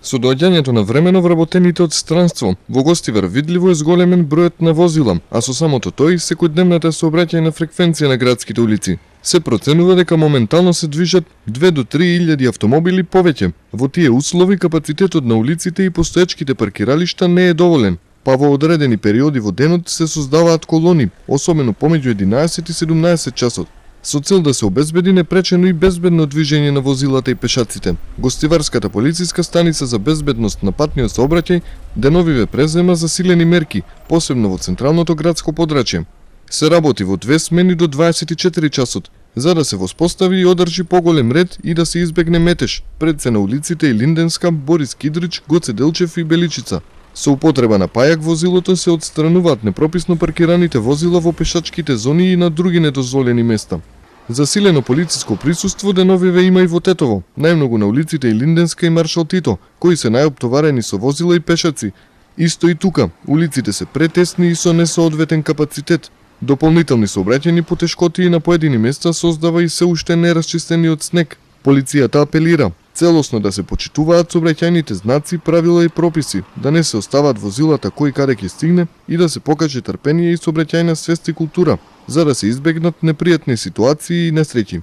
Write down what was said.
Со доаѓањето на времено вработените од странство, во Гостивар видливо е зголемен бројот на возила, а со самото тој секојдневната сообраќајна фреквенција на градските улици. Се проценува дека моментално се движат 2 до 3 илјади автомобили повеќе. Во тие услови капацитетот на улиците и постоечките паркиралишта не е доволен, па во одредени периоди во денот се создаваат колони, особено помеѓу 11 и 17 часот, со цел да се обезбеди непречено и безбедно движење на возилата и пешаците. Гостиварската полициска станица за безбедност на патниот сообраќај деновиве презема засилени мерки, посебно во централното градско подрачје. Се работи во 2 смени до 24 часот, за да се воспостави и одржи поголем ред и да се избегне метеж пред се на улиците и Линденска, Борис Кидрич, Гоце Делчев и Беличица. Со употреба на пајак возилото се отстрануваат непрописно паркираните возила во пешачките зони и на други недозволени места. Засилено полициско присуство деновиве има и во Тетово, најмногу на улиците и Линденска и Маршал Тито, кои се најоптоварени со возила и пешаци. Исто и тука, улиците се претесни и со несоодветен капацитет. Дополнителни сообраќајни потешкоти на поедини места создава и се уште нерасчистениот снег. Полицијата апелира целосно да се почитуваат сообраќајните знаци, правила и прописи, да не се остават возилата кој каде ќе стигне и да се покаже трпение и сообраќајна свест и култура, за да се избегнат непријатни ситуации и несреќи.